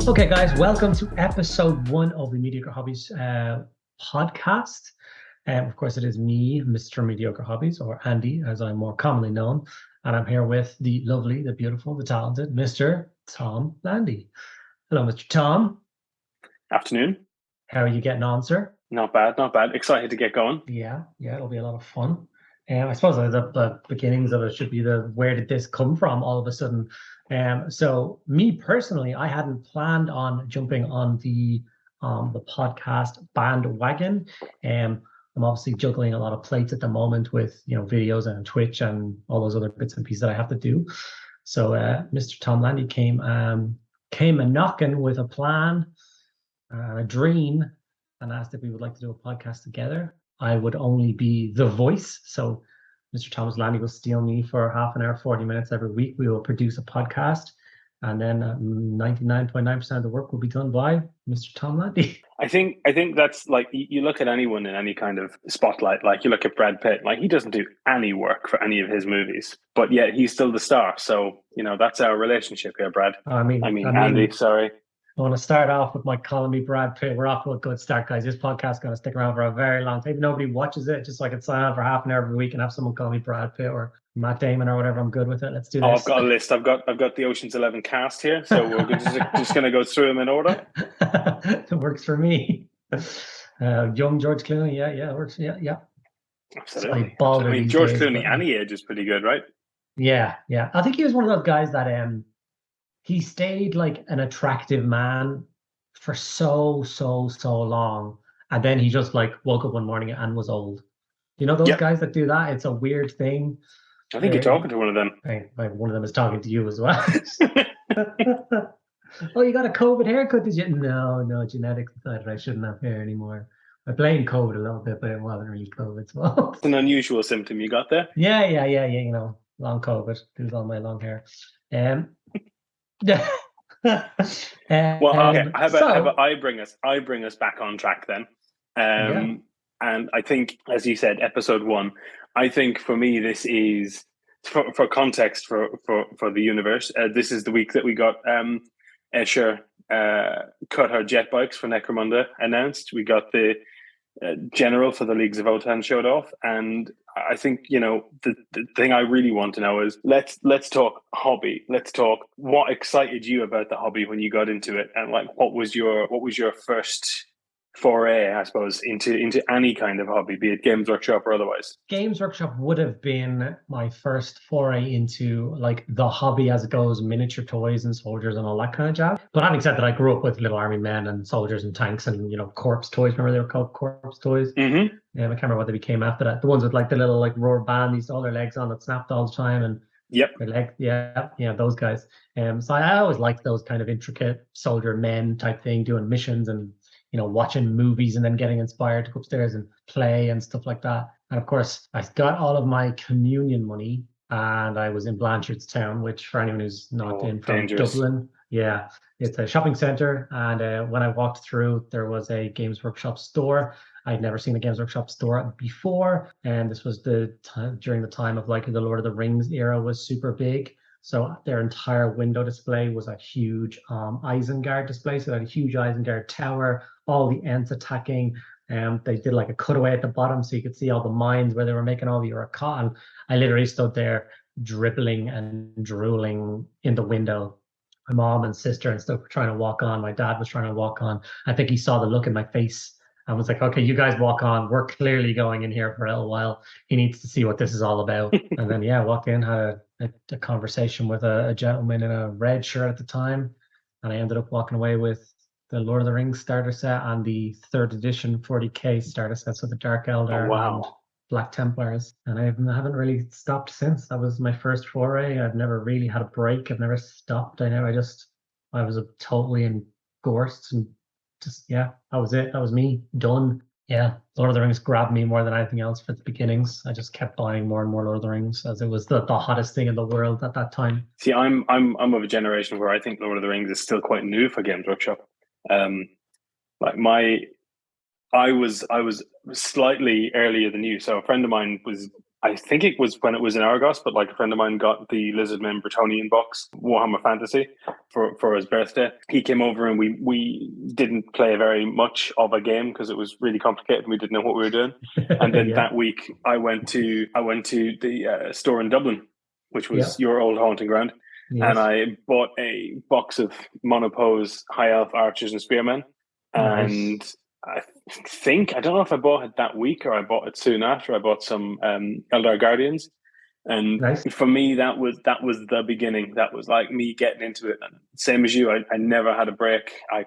Okay, guys, welcome to episode 1 of the Mediocre Hobbies podcast. Of course, it is me, Mr. Mediocre Hobbies, or Andy, as I'm more commonly known. And I'm here with the lovely, the beautiful, the talented Mr. Tom Landy. Hello, Mr. Tom. Afternoon. How are you getting on, sir? Not bad, not bad. Excited to get going. Yeah, it'll be a lot of fun. I suppose the beginnings of it should be where did this come from all of a sudden? So me personally, I hadn't planned on jumping on the podcast bandwagon. I'm obviously juggling a lot of plates at the moment with videos and Twitch and all those other bits and pieces that I have to do. So Mr. Tom Landy came a knocking with a plan, a dream, and asked if we would like to do a podcast together. I would only be the voice. So Mr. Thomas Landy will steal me for half an hour, 40 minutes every week. We will produce a podcast. And then 99.9% of the work will be done by Mr. Tom Landy. I think that's like, you look at anyone in any kind of spotlight, like you look at Brad Pitt, like he doesn't do any work for any of his movies, but yet he's still the star. So, that's our relationship here, Brad. I mean, Andy, sorry. I want to start off with my calling me Brad Pitt. We're off to a good start, guys. This podcast is going to stick around for a very long time. Nobody watches it, just so I can sign on for half an hour every week and have someone call me Brad Pitt or Matt Damon or whatever. I'm good with it. Let's do this. I've got a list. I've got the Ocean's 11 cast here, so we're just going to go through them in order. It works for me. Young George Clooney, yeah, it works. Yeah. Absolutely. I mean, George Clooney, any age is pretty good, right? Yeah. I think he was one of those guys that he stayed like an attractive man for so long, and then he just like woke up one morning and was old. Those guys that do that, it's a weird thing. I think you're talking to one of them. One of them is talking to you as well. Oh, you got a COVID haircut, did you? No, genetics decided I shouldn't have hair anymore. I blame COVID a little bit, but it wasn't really COVID's fault. It's an unusual symptom you got there. Yeah. Long COVID. Lose all my long hair. Well, okay. How about I bring us back on track then? And I think, as you said, episode 1. I think for me, this is for context for the universe. This is the week that we got Escher cut her jet bikes for Necromunda announced. We got the general for the Leagues of Votann showed off, and I think the thing I really want to know is let's talk hobby. Let's talk what excited you about the hobby when you got into it, and like what was your first foray, I suppose, into any kind of hobby, be it Games Workshop or otherwise. Games Workshop would have been my first foray into like the hobby as it goes, miniature toys and soldiers and all that kind of jazz. But having said that, I grew up with little army men and soldiers and tanks and corpse toys. Remember they were called corpse toys? Mm-hmm. I can't remember what they became after that. The ones with like the little like rubber band, these all their legs on that snapped all the time, and yep, their leg, yeah, those guys. So I always liked those kind of intricate soldier men type thing, doing missions and watching movies and then getting inspired to go upstairs and play and stuff like that. And of course, I got all of my communion money and I was in Blanchardstown, which for anyone who's not in from dangerous. Dublin, yeah, it's a shopping center. And when I walked through, there was a Games Workshop store. I'd never seen a Games Workshop store before. And this was during the time of like the Lord of the Rings era was super big. So their entire window display was a huge Isengard display. So they had a huge Isengard tower, all the Ents attacking. They did like a cutaway at the bottom so you could see all the mines where they were making all the Urukat. And I literally stood there dribbling and drooling in the window. My mom and sister and stuff were trying to walk on. My dad was trying to walk on. I think he saw the look in my face. I was like, okay, you guys walk on. We're clearly going in here for a little while. He needs to see what this is all about. And then, walked in, had a conversation with a gentleman in a red shirt at the time. And I ended up walking away with the Lord of the Rings starter set and the 3rd edition 40k starter set. So the Dark Elder and Black Templars. And I haven't really stopped since. That was my first foray. I've never really had a break. I've never stopped. I was totally engrossed and that was it. That was me done. Yeah, Lord of the Rings grabbed me more than anything else for the beginnings. I just kept buying more and more Lord of the Rings as it was the hottest thing in the world at that time. See, I'm of a generation where I think Lord of the Rings is still quite new for Games Workshop. I was slightly earlier than you. So a friend of mine was I think it was when it was in Argos, but like a friend of mine got the Lizardmen Bretonnian box, Warhammer Fantasy, for his birthday. He came over and we didn't play very much of a game because it was really complicated and we didn't know what we were doing. And then that week I went to the store in Dublin, which was your old haunting ground. Yes. And I bought a box of monopose high elf archers and spearmen. And I don't know if I bought it that week or I bought it soon after. I bought some Eldar Guardians, and for me that was the beginning. That was like me getting into it. And same as you, I never had a break. I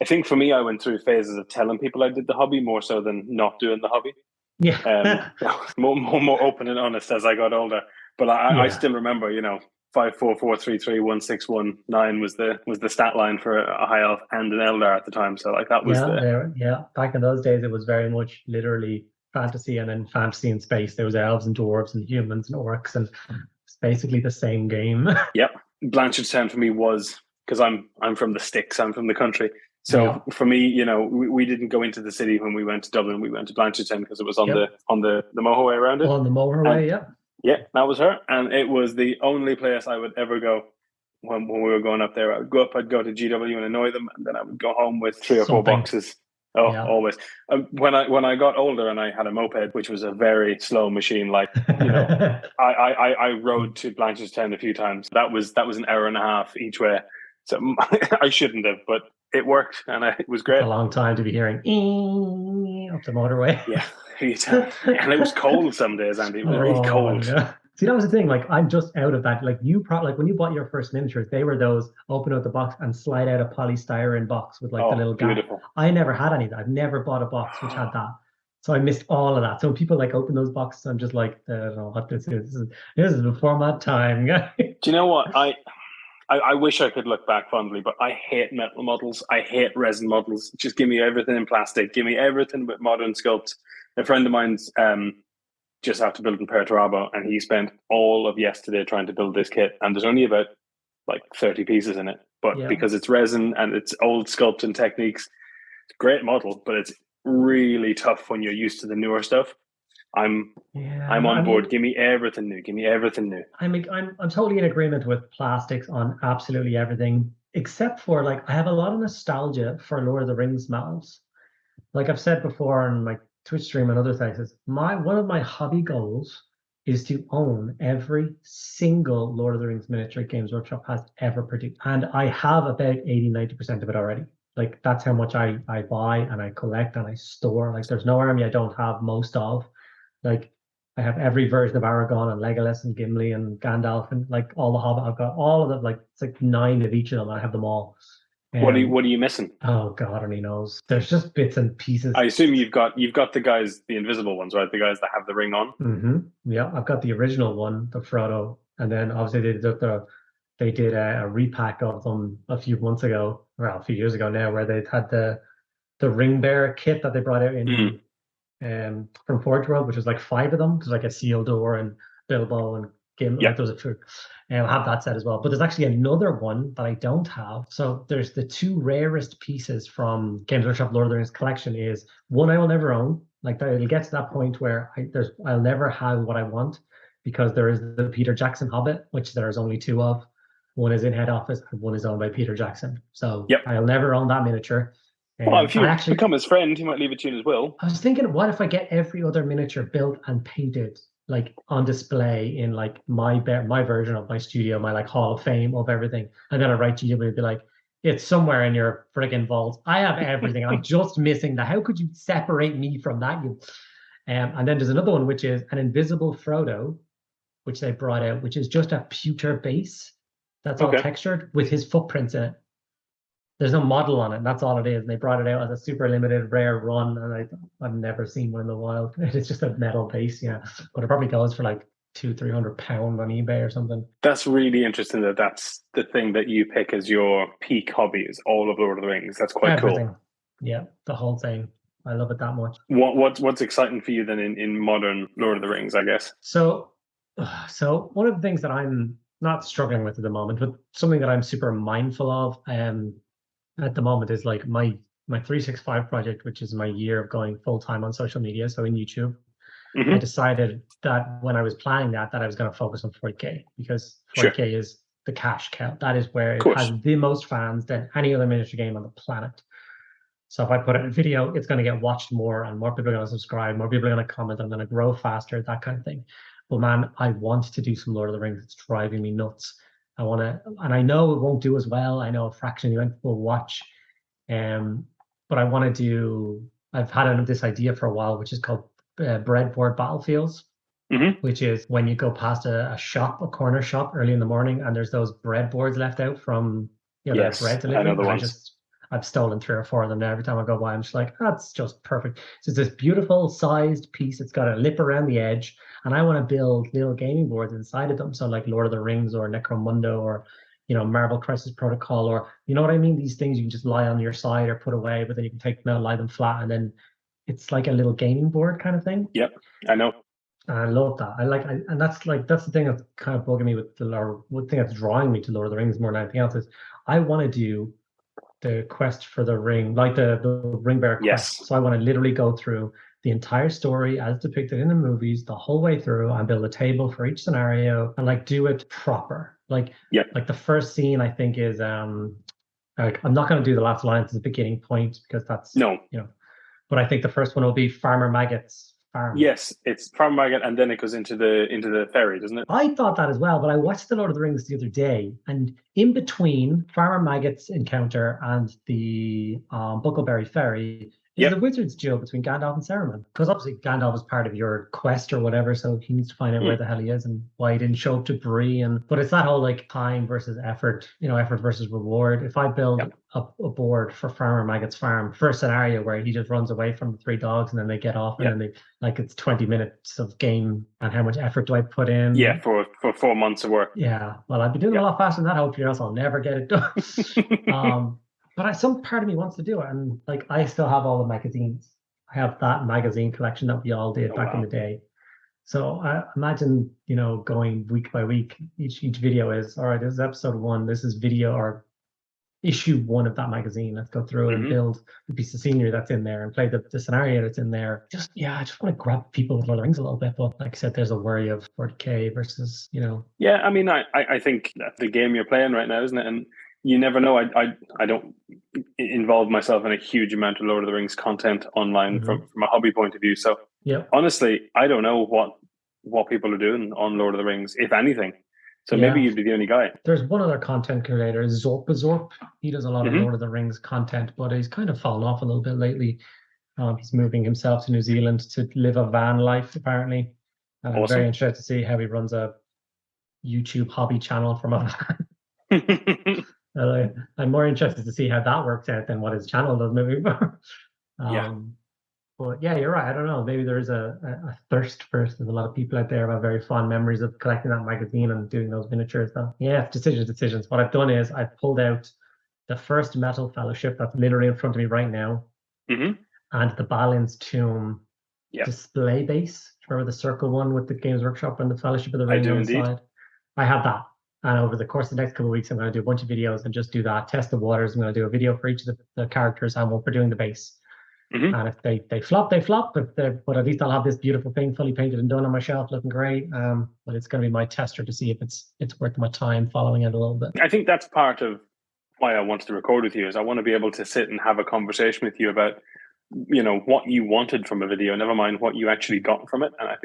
think for me I went through phases of telling people I did the hobby more so than not doing the hobby. Yeah, more open and honest as I got older. But I still remember, 544331619 was the stat line for a high elf and an Eldar at the time. So like that was back in those days it was very much literally fantasy and then fantasy in space. There was elves and dwarves and humans and orcs, and it's basically the same game. Yep. Blanchardstown for me was, because I'm from the sticks, I'm from the country. So for me, we didn't go into the city when we went to Dublin. We went to Blanchardstown because it was on the motorway around it. On the motorway, Yeah, that was her. And it was the only place I would ever go when we were going up there. I'd go to GW and annoy them, and then I would go home with 3 or 4 boxes. Always. When I got older and I had a moped, which was a very slow machine, like, I rode to Blanchardstown a few times. That was an hour and a half each way. So I shouldn't have, but it worked and it was great. A long time to be hearing up the motorway. Yeah. And it was cold some days, Andy. It was really cold. Yeah. See, that was the thing. Like, I'm just out of that. Like, when you bought your first miniatures, they were those open out the box and slide out a polystyrene box with like the little gap. Beautiful. I never had any of that. I've never bought a box which had that. So I missed all of that. So when people like open those boxes, I'm just like, I don't know what this is. This is before my time. Do you know what? I wish I could look back fondly, but I hate metal models. I hate resin models. Just give me everything in plastic. Give me everything with modern sculpts. A friend of mine's just after building Perturabo, and he spent all of yesterday trying to build this kit. And there's only about like 30 pieces in it. But because it's resin and it's old sculpting techniques, it's a great model, but it's really tough when you're used to the newer stuff. I'm on board. Give me everything new. Give me everything new. I'm totally in agreement with plastics on absolutely everything, except for like I have a lot of nostalgia for Lord of the Rings models. Like I've said before on my Twitch stream and other places, one of my hobby goals is to own every single Lord of the Rings miniature Games Workshop has ever produced, and I have about 80-90% of it already. Like that's how much I buy and I collect and I store. Like there's no army I don't have most of. Like I have every version of Aragorn and Legolas and Gimli and Gandalf and like all the Hobbit. I've got all of them. Like it's like 9 of each of them. I have them all. What are you missing? Oh God, only knows. There's just bits and pieces. I assume you've got the guys, the invisible ones, right? The guys that have the ring on. Mm-hmm. Yeah, I've got the original one, the Frodo, and then obviously they did a repack of them a few months ago, well, a few years ago now, where they had the ring bearer kit that they brought out in from Forge World, which was like 5 of them. There's like a Isildur and Bilbo and Gimli. Like those are true. I have that set as well. But there's actually another one that I don't have. So there's the 2 rarest pieces from Games Workshop Lord of the Rings collection is one I will never own. Like it'll get to that point where I'll never have what I want, because there is the Peter Jackson Hobbit, which there's only 2 of. One is in head office and one is owned by Peter Jackson. So I'll never own that miniature. Well, if you become his friend, he might leave it to you as well. I was thinking, what if I get every other miniature built and painted, like on display in like my version of my studio, my like Hall of Fame of everything, and then I write to you and be like, it's somewhere in your friggin' vault. I have everything. I'm just missing that. How could you separate me from that? And then there's another one which is an invisible Frodo, which they brought out, which is just a pewter base that's all textured with his footprints in it. There's no model on it. And that's all it is. And they brought it out as a super limited rare run, and I've never seen one in the wild. It's just a metal base, but it probably goes for like £200-300 on eBay or something. That's really interesting. That's the thing that you pick as your peak hobby is all of Lord of the Rings. That's quite cool. Yeah, the whole thing. I love it that much. What's exciting for you then in modern Lord of the Rings, I guess? So one of the things that I'm not struggling with at the moment, but something that I'm super mindful of at the moment is like my 365 project, which is my year of going full time on social media, so in YouTube. I decided that when I was planning that I was going to focus on 40K, because 40K is the cash cow. That is where it has the most fans than any other miniature game on the planet. So if I put it in a video, it's going to get watched more, and more people are going to subscribe, more people are going to comment, I'm going to grow faster, that kind of thing. But man, I want to do some Lord of the Rings. It's driving me nuts. I want to, and I know it won't do as well. I know a fraction of you will watch, but I want to do. I've had this idea for a while, which is called breadboard battlefields, which is when you go past a shop, a corner shop early in the morning, and there's those breadboards left out from the bread delivery. I know the ones. I've stolen 3 or 4 of them now. Every time I go by, I'm just like, that's just perfect. So it's this beautiful sized piece. It's got a lip around the edge, and I want to build little gaming boards inside of them. So like Lord of the Rings or Necromundo or, Marvel Crisis Protocol, or, you know what I mean? These things you can just lie on your side or put away, but then you can take them out, lie them flat, and then it's like a little gaming board kind of thing. Yep, I know. I love that. And that's the thing that's kind of bugging me with one thing that's drawing me to Lord of the Rings more than anything else is I want to do the quest for the ring, like the ring bearer quest. So I want to literally go through the entire story as depicted in the movies, the whole way through, and build a table for each scenario and like do it proper. Like the first scene I think is I'm not going to do the last line at the beginning point because that's but I think the first one will be Farmer Maggot's farm. Yes, it's Farmer Maggot, and then it goes into the ferry, doesn't it? I thought that as well, but I watched The Lord of the Rings the other day, and in between Farmer Maggot's encounter and the Buckleberry Ferry is the wizard's duel between Gandalf and Saruman. Because obviously Gandalf is part of your quest or whatever, so he needs to find out where the hell he is and why he didn't show up to Bree. But it's that whole like time versus effort, effort versus reward. If I build a board for Farmer Maggot's farm, first scenario where he just runs away from the 3 dogs and then they get off and then they it's 20 minutes of game, and how much effort do I put in? Yeah, for 4 months of work. Yeah, well, I'd be doing a lot faster than that, hopefully, or else I'll never get it done. But some part of me wants to do it, and like I still have all the magazines. I have that magazine collection that we all did back in the day. So I imagine, going week by week. Each video is all right. This is episode 1. This is video or issue 1 of that magazine. Let's go through it and build the piece of scenery that's in there and play the scenario that's in there. I just want to grab people with Lord of the Rings a little bit. But like I said, there's a worry of 40K versus, Yeah, I mean, I think that's the game you're playing right now, isn't it? And you never know. I don't involve myself in a huge amount of Lord of the Rings content online from a hobby point of view. So honestly, I don't know what people are doing on Lord of the Rings, if anything. So maybe you'd be the only guy. There's one other content creator, Zorp. He does a lot of Lord of the Rings content, but he's kind of fallen off a little bit lately. He's moving himself to New Zealand to live a van life, apparently. And I'm very interested to see how he runs a YouTube hobby channel from a van. I'm more interested to see how that works out than what his channel does moving forward. But yeah, you're right. I don't know. Maybe there is a thirst first. There's a lot of people out there who have very fond memories of collecting that magazine and doing those miniatures. So yeah, decisions. What I've done is I've pulled out the first Metal Fellowship that's literally in front of me right now, and the Balin's Tomb display base. Remember the circle one with the Games Workshop and the Fellowship of the Ring on the side? I have that. And over the course of the next couple of weeks, I'm going to do a bunch of videos and just do that, test the waters. I'm going to do a video for each of the characters and one for doing the base. And if they flop, they flop. But at least I'll have this beautiful thing fully painted and done on my shelf, looking great. But it's going to be my tester to see if it's worth my time following it a little bit. I think that's part of why I wanted to record with you, is I want to be able to sit and have a conversation with you about what you wanted from a video, never mind what you actually got from it. And I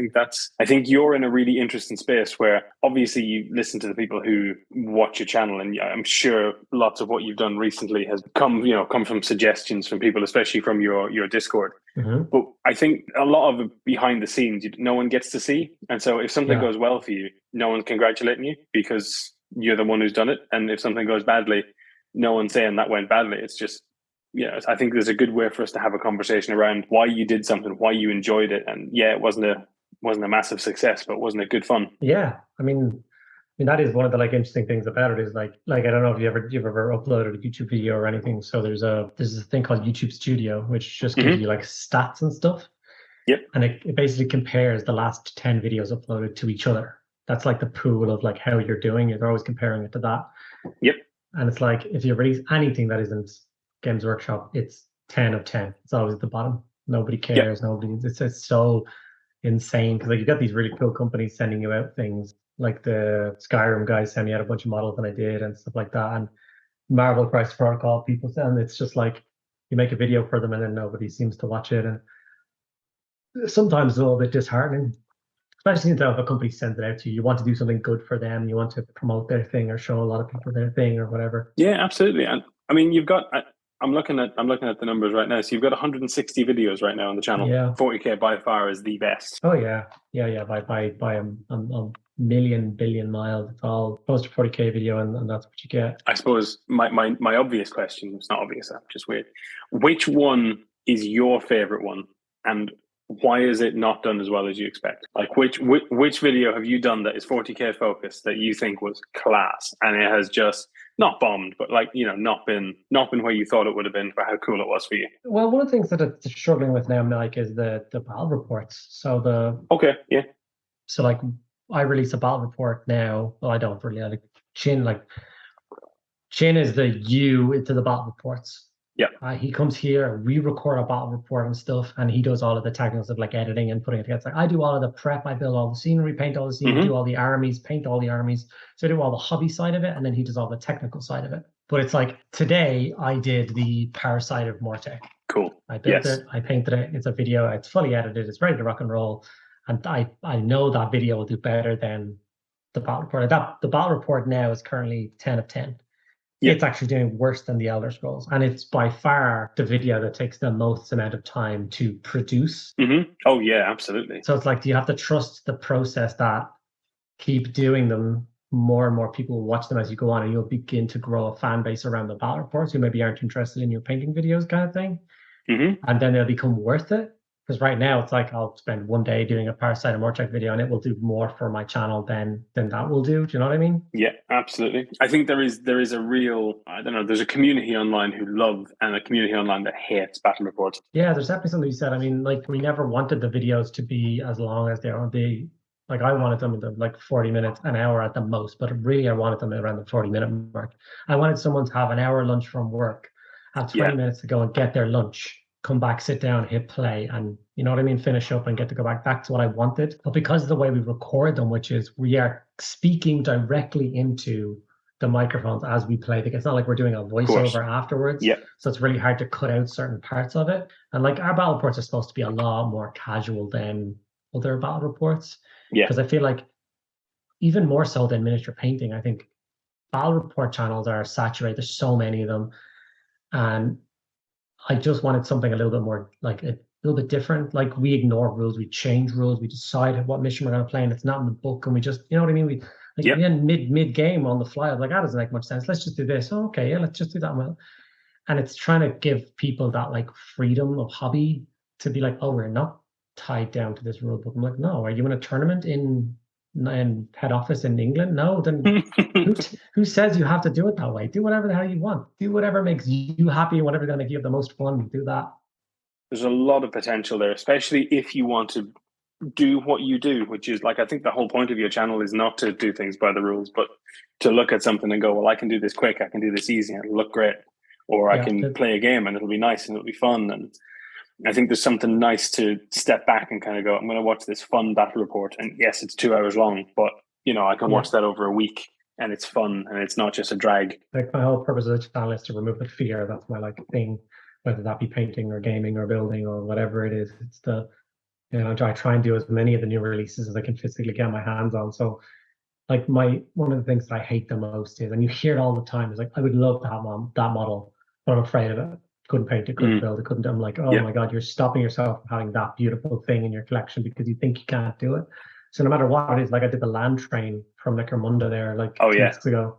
think you're in a really interesting space where obviously you listen to the people who watch your channel, and I'm sure lots of what you've done recently has come from suggestions from people, especially from your Discord. But I think a lot of behind the scenes no one gets to see, and so if something goes well for you, no one's congratulating you because you're the one who's done it, and if something goes badly, no one's saying that went badly. It's just I think there's a good way for us to have a conversation around why you did something, why you enjoyed it, and it wasn't a massive success, but wasn't it good fun? Yeah, I mean that is one of the interesting things about it is like I don't know if you've ever uploaded a YouTube video or anything. So there's a thing called YouTube Studio, which just gives you stats and stuff. And it basically compares the last 10 videos uploaded to each other. That's like the pool of how you're doing. You're always comparing it to that. And it's like if you release anything that isn't Games Workshop, it's 10 of 10. It's always at the bottom. Nobody cares. Nobody. It's so insane because like you got these really cool companies sending you out things like the Skyrim guys sent me out a bunch of models and I did and stuff like that, and Marvel Crisis Protocol people, and it's just like you make a video for them and then nobody seems to watch it, and sometimes it's a little bit disheartening, especially if a company sends it out to you. You want to do something good for them, you want to promote their thing or show a lot of people their thing or whatever. Yeah, absolutely. And I mean, you've got. I'm looking at the numbers right now. So you've got 160 videos right now on the channel. Yeah. 40K by far is the best. Oh yeah, by a million billion miles. It's all post a 40K video, and that's what you get. I suppose my obvious question, it's not obvious, I'm just weird. Which one is your favorite one, and why is it not done as well as you expect? Like which video have you done that is 40K focused that you think was class and it has just not bombed, but like, you know, not been where you thought it would have been for how cool it was for you? Well, one of the things that it's struggling with now, Mike, is the battle reports. So So like I release a battle report now. Well, I don't really like Chin is the U into the battle reports. Yeah. He comes here, we record a battle report and stuff, and he does all of the technical stuff like editing and putting it together. It's like I do all of the prep, I build all the scenery, paint all the scenery, do all the armies, paint all the armies. So I do all the hobby side of it, and then he does all the technical side of it. But it's like today I did the Parasite of Morte. Cool. I built it, I painted it, it's a video, it's fully edited, it's ready to rock and roll. And I know that video will do better than the battle report. The battle report now is currently 10 of 10. It's actually doing worse than the Elder Scrolls, and it's by far the video that takes the most amount of time to produce. Oh yeah, absolutely. So it's like, do you have to trust the process that keep doing them, more and more people will watch them as you go on, and you'll begin to grow a fan base around the battle reports who maybe aren't interested in your painting videos kind of thing. And then they'll become worth it. Because right now it's like I'll spend one day doing a Parasite and Morcheck video and it will do more for my channel than that will do. Do you know what I mean? Yeah, absolutely. I think there is a real, I don't know, there's a community online who love and a community online that hates battle reports. Yeah, there's definitely something you said. I mean, like we never wanted the videos to be as long as they are. Like I wanted them to like 40 minutes, an hour at the most, but really I wanted them around the 40-minute mark. I wanted someone to have an hour lunch from work, have 20 minutes to go and get their lunch, come back, sit down, hit play, and you know what I mean, finish up and get to go back. That's what I wanted. But because of the way we record them, which is we are speaking directly into the microphones as we play. It's not like we're doing a voiceover afterwards. So it's really hard to cut out certain parts of it. And like our battle reports are supposed to be a lot more casual than other battle reports. Because I feel like even more so than miniature painting, I think battle report channels are saturated. There's so many of them. And I just wanted something a little bit more, like a little bit different. Like we ignore rules, we change rules, we decide what mission we're going to play, and it's not in the book. And we just, you know what I mean? We in mid game on the fly. I was like, that doesn't make much sense. Let's just do this. Oh, okay, yeah, let's just do that. Well, and it's trying to give people that like freedom of hobby to be like, oh, we're not tied down to this rule book. I'm like, no, are you in a tournament in head office in England? No, then who says you have to do it that way? Do whatever the hell you want. Do whatever makes you happy, whatever's going to give you the most fun. Do that. There's a lot of potential there, especially if you want to do what you do, which is like, I think the whole point of your channel is not to do things by the rules, but to look at something and go, well, I can do this quick, I can do this easy, and it'll look great. Or I can play a game and it'll be nice and it'll be fun. And I think there's something nice to step back and kind of go, I'm going to watch this fun battle report. And yes, it's 2 hours long, but you know, I can watch that over a week and it's fun and it's not just a drag. Like my whole purpose of the channel is to remove the fear. That's my like thing, whether that be painting or gaming or building or whatever it is. It's the, you know, I try and do as many of the new releases as I can physically get my hands on. So like one of the things that I hate the most is, and you hear it all the time, is like, I would love to have that model, but I'm afraid of it. Couldn't paint it, couldn't build it, couldn't. I'm like, oh my God, you're stopping yourself from having that beautiful thing in your collection because you think you can't do it. So no matter what it is, like I did the land train from Necromunda there like 2 weeks ago,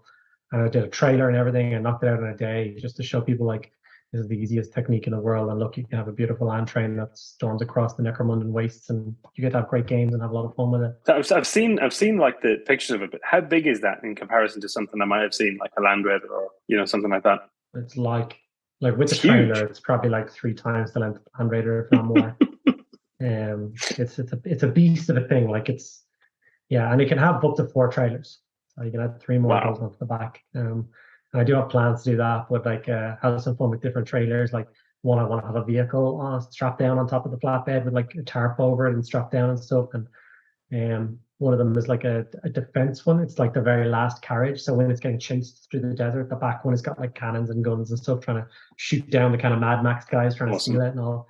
and I did a trailer and everything and knocked it out in a day just to show people like this is the easiest technique in the world. And look, you can have a beautiful land train that storms across the Necromundan wastes, and you get to have great games and have a lot of fun with it. So I've seen like the pictures of it, but how big is that in comparison to something I might have seen like a Land Raider or something like that? It's like with the trailer, it's probably like 3 times the length of Hand Raider, if not more. It's a beast of a thing. Like and it can have up to 4 trailers. So you can add 3 more of those onto the back. And I do have plans to do that, but like have some fun with different trailers. Like one I want to have a vehicle strapped down on top of the flatbed with like a tarp over it and strapped down and stuff. And one of them is like a defense one. It's like the very last carriage. So when it's getting chased through the desert, the back one has got like cannons and guns and stuff, trying to shoot down the kind of Mad Max guys trying to steal it and all.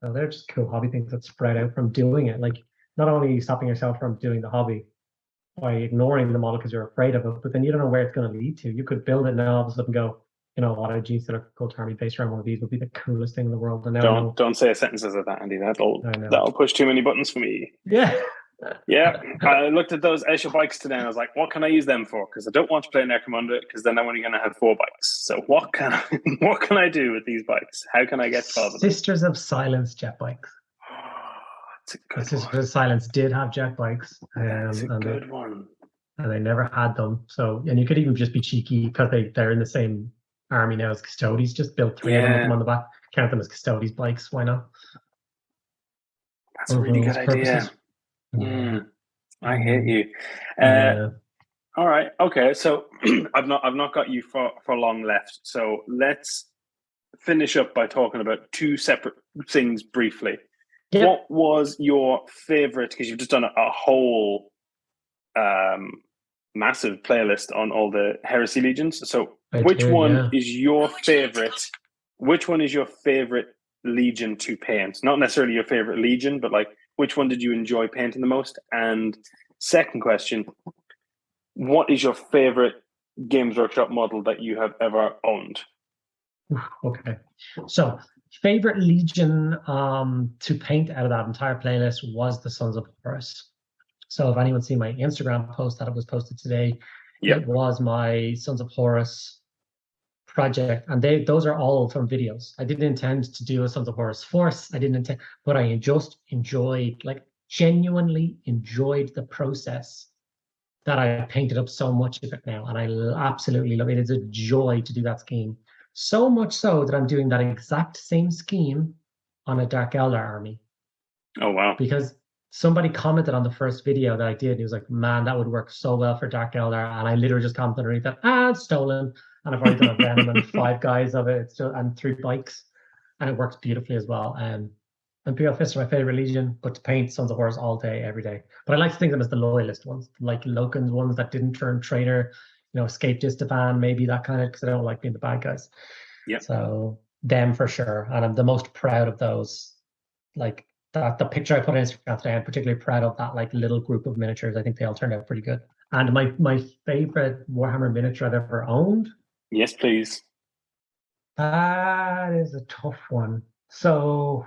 So they're just cool hobby things that spread out from doing it. Like not only are you stopping yourself from doing the hobby by ignoring the model because you're afraid of it, but then you don't know where it's going to lead to. You could build it now all of a sudden go, you know what, a G-Star Cult Army based around one of these would be the coolest thing in the world. And now don't say sentences like that, Andy. That'll push too many buttons for me. Yeah. Yeah, I looked at those Escher bikes today and I was like, what can I use them for? Because I don't want to play Necromunda because then I'm only going to have 4 bikes. So what can I do with these bikes? How can I get 12 of them? Sisters of Silence jet bikes. Sisters of Silence did have jet bikes. That's a good one. And they never had them. So, and you could even just be cheeky because they're in the same army now as Custodes. Just build 3 of them, put them on the back. Count them as Custodes bikes. Why not? That's a really good idea. I hate you. All right. Okay. So I've not got you for long left. So let's finish up by talking about 2 separate things briefly. Yep. What was your favorite? Because you've just done a whole massive playlist on all the Heresy Legions. So which one is your favorite? Which one is your favorite Legion to paint? Not necessarily your favorite Legion, but like which one did you enjoy painting the most? And second question, what is your favorite Games Workshop model that you have ever owned? Okay, so favorite Legion to paint out of that entire playlist was the Sons of Horus. So if anyone's seen my Instagram post that it was posted today, it was my Sons of Horus project, and those are all from videos. I didn't intend to do a Sons of Horus Force. I didn't intend, but I just enjoyed, like genuinely enjoyed the process that I painted up so much of it now, and I absolutely love it. It's a joy to do that scheme. So much so that I'm doing that exact same scheme on a Dark Eldar army. Oh wow! Because somebody commented on the first video that I did, and he was like, "Man, that would work so well for Dark Eldar," and I literally just commented underneath that, it's stolen. And I've already done a Venom and 5 guys of it, and 3 bikes, and it works beautifully as well. And Imperial Fists are my favorite Legion, but to paint Sons of Horus all day, every day. But I like to think of them as the loyalist ones, like Loken's ones that didn't turn traitor, escaped Istvan, maybe that kind of, because I don't like being the bad guys. Yeah. So them for sure, and I'm the most proud of those. Like that, the picture I put on Instagram today, I'm particularly proud of that. Like little group of miniatures. I think they all turned out pretty good. And my favorite Warhammer miniature I've ever owned. Yes, please. That is a tough one. So,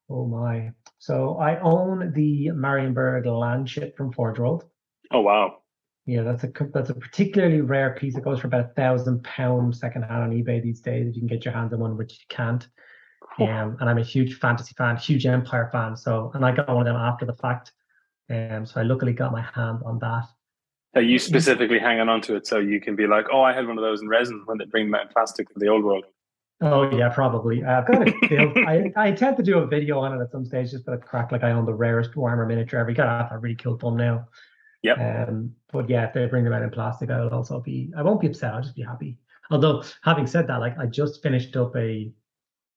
oh my. So I own the Marienburg Landship from Forge World. Oh wow. Yeah, that's a particularly rare piece. It goes for about £1,000 secondhand on eBay these days if you can get your hands on one, which you can't. And I'm a huge fantasy fan, huge Empire fan. So, and I got one of them after the fact. So I luckily got my hand on that. Are you specifically hanging on to it so you can be like, oh, I had one of those in resin when they bring them out in plastic for the old world? Oh yeah, probably. I've got it. I intend to do a video on it at some stage, just for the crack. Like I own the rarest Warhammer miniature ever. You gotta have a really cool thumbnail. Yep. But yeah, if they bring them out in plastic, I won't be upset. I'll just be happy. Although having said that, like I just finished up I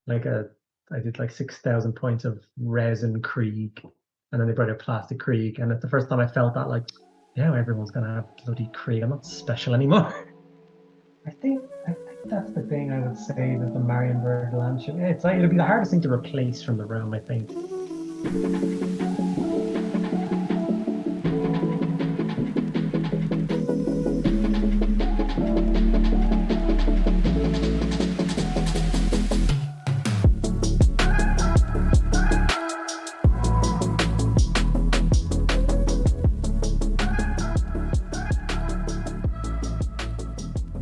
did like 6,000 points of resin Krieg, and then they brought out plastic Krieg, and it's the first time I felt that like, now everyone's gonna have bloody Krieg. I'm not special anymore. I think that's the thing I would say that the Marienburg Landship. It's like it'll be the hardest thing to replace from the room, I think.